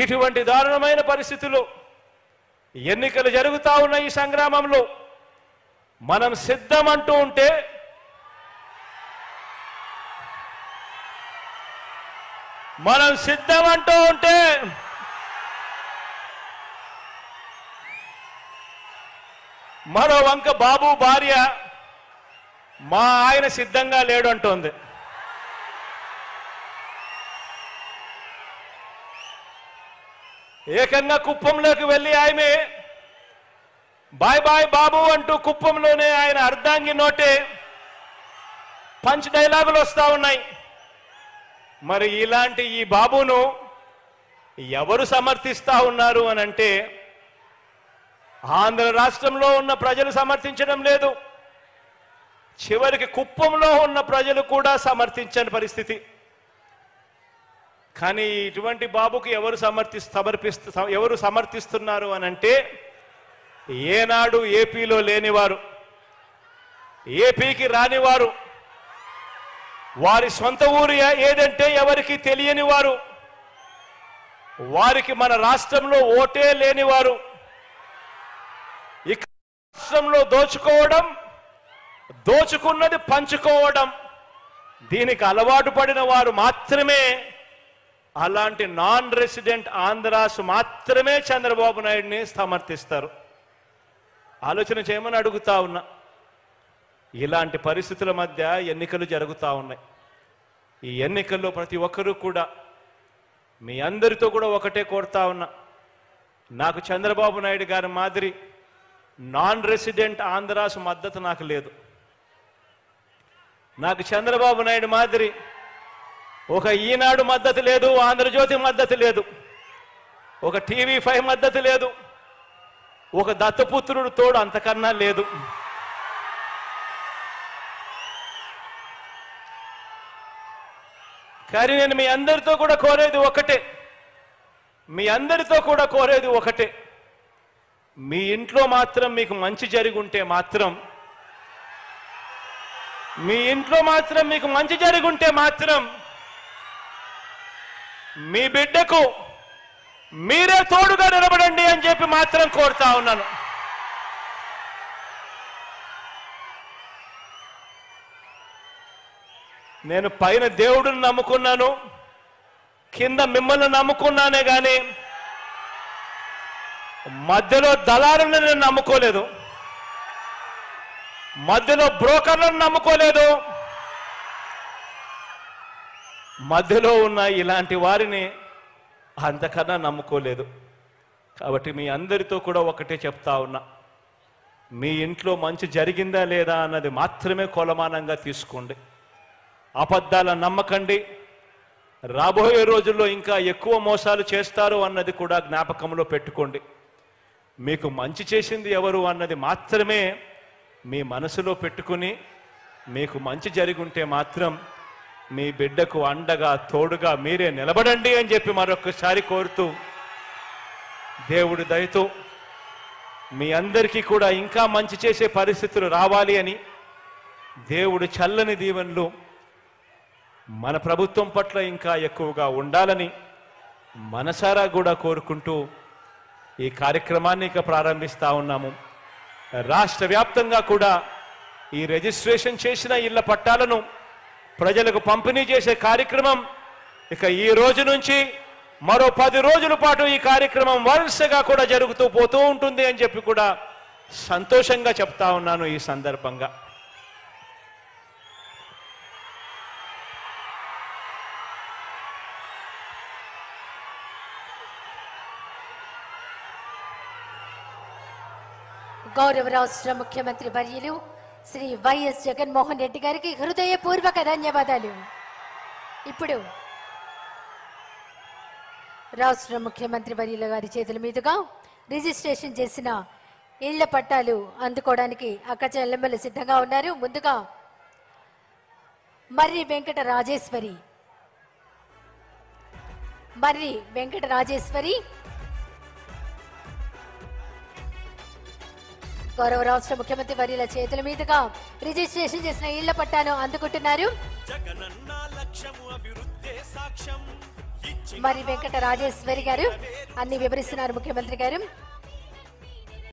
ఇటువంటి దారుణమైన పరిస్థితుల్లో ఎన్నికలు జరుగుతా ఉన్న ఈ సంగ్రామంలో మనం సిద్ధమంటూ ఉంటే మరో వంక బాబు భార్య మా ఆయన సిద్ధంగా లేడు అంటోంది. ఏకంగా కుప్పంలోకి వెళ్ళి ఆమె బాయ్ బాయ్ బాబు అంటూ కుప్పంలోనే ఆయన అర్ధాంగి నోటే పంచ్ డైలాగులు వస్తా ఉన్నాయి. మరి ఇలాంటి ఈ బాబును ఎవరు సమర్థిస్తా ఉన్నారు అనంటే ఆంధ్ర రాష్ట్రంలో ఉన్న ప్రజలు సమర్థించడం లేదు. చివరికి కుప్పంలో ఉన్న ప్రజలు కూడా సమర్థించని పరిస్థితి. కానీ ఇటువంటి బాబుకి ఎవరు సమర్థిస్తున్నారు అనంటే ఏనాడు ఏపీలో లేనివారు, ఏపీకి రానివారు, వారి సొంత ఊరు ఏదంటే ఎవరికి తెలియని వారు, వారికి మన రాష్ట్రంలో ఓటే లేనివారు, ఇక రాష్ట్రంలో దోచుకోవడం, దోచుకున్నది పంచుకోవడం, దీనికి అలవాటు పడిన వారు మాత్రమే, అలాంటి నాన్ రెసిడెంట్ ఆంధ్రాస్ మాత్రమే చంద్రబాబు నాయుడిని సమర్థిస్తారు. ఆలోచన చేయమని అడుగుతా ఉన్నా. ఇలాంటి పరిస్థితుల మధ్య ఎన్నికలు జరుగుతూ ఉన్నాయి. ఈ ఎన్నికల్లో ప్రతి ఒక్కరూ కూడా మీ అందరితో కూడా ఒకటే కోరుతా ఉన్నా, నాకు చంద్రబాబు నాయుడు గారి మాదిరి నాన్ రెసిడెంట్ ఆంధ్రాస్ మద్దతు నాకు లేదు. నాకు చంద్రబాబు నాయుడు మాదిరి ఒక ఈనాడు మద్దతు లేదు, ఆంధ్రజ్యోతి మద్దతు లేదు, ఒక TV5 మద్దతు లేదు, ఒక దత్తపుత్రుడు తోడు అంతకన్నా లేదు. కానీ నేను మీ అందరితో కూడా కోరేది ఒకటే, మీ ఇంట్లో మాత్రం మీకు మంచి జరిగి ఉంటే మాత్రం, మీ బిడ్డకు మీరే తోడుగా నిలబడండి అని చెప్పి మాత్రం కోరుతా ఉన్నాను. నేను పైన దేవుడిని నమ్ముకున్నాను, కింద మిమ్మల్ని నమ్ముకున్నానే గాని మధ్యలో దళారులను నేను నమ్ముకోలేదు, మధ్యలో బ్రోకర్లను నమ్ముకోలేదు, మధ్యలో ఉన్న ఇలాంటి వారిని అంతకన్నా నమ్ముకోలేదు. కాబట్టి మీ అందరితో కూడా ఒకటే చెప్తా ఉన్నా, మీ ఇంట్లో మంచి జరిగిందా లేదా అన్నది మాత్రమే కొలమానంగా తీసుకోండి. అబద్ధాలను నమ్మకండి. రాబోయే రోజుల్లో ఇంకా ఎక్కువ మోసాలు చేస్తారు అన్నది కూడా జ్ఞాపకంలో పెట్టుకోండి. మీకు మంచి చేసింది ఎవరు అన్నది మాత్రమే మీ మనసులో పెట్టుకుని, మీకు మంచి జరిగి ఉంటే మాత్రం మీ బిడ్డకు అండగా తోడుగా మీరే నిలబడండి అని చెప్పి మరొకసారి కోరుతూ, దేవుడి దయతో మీ అందరికీ కూడా ఇంకా మంచి చేసే పరిస్థితులు రావాలి అని, దేవుడి చల్లని దీవెనలు మన ప్రభుత్వం పట్ల ఇంకా ఎక్కువగా ఉండాలని మనసారా కూడా కోరుకుంటూ ఈ కార్యక్రమాన్ని ఇక ప్రారంభిస్తా ఉన్నాము. రాష్ట్ర వ్యాప్తంగా కూడా ఈ రిజిస్ట్రేషన్ చేసిన ఇళ్ల పట్టాలను ప్రజలకు పంపిణీ చేసే కార్యక్రమం ఇక ఈ రోజు నుంచి మరో 10 రోజుల పాటు ఈ కార్యక్రమం వరుసగా కూడా జరుగుతూ పోతూ ఉంటుంది అని చెప్పి కూడా సంతోషంగా చెప్తా ఉన్నాను. ఈ సందర్భంగా గౌరవ రాష్ట్ర ముఖ్యమంత్రి వర్యులు శ్రీ వైఎస్ జగన్మోహన్ రెడ్డి గారికి హృదయపూర్వక ధన్యవాదాలు. ఇప్పుడు రాష్ట్ర ముఖ్యమంత్రి వర్యుల గారి చేతుల మీదుగా రిజిస్ట్రేషన్ చేసిన ఇళ్ల పట్టాలు అందుకోవడానికి అక్క చెల్లెమ్మలు సిద్ధంగా ఉన్నారు. ముందుగా మర్రి వెంకట రాజేశ్వరి గౌరవ రాష్ట్ర ముఖ్యమంత్రి వర్యుల చేతుల మీదుగా రిజిస్ట్రేషన్ చేసిన ఇళ్ల పట్టాను అందుకుంటున్నారు. జగనన్న లక్ష్యము అభివృద్ధి సాక్ష్యం, మరి వెంకట రాజేశ్వరి గారు అన్ని వివరిస్తున్నారు ముఖ్యమంత్రి గారు.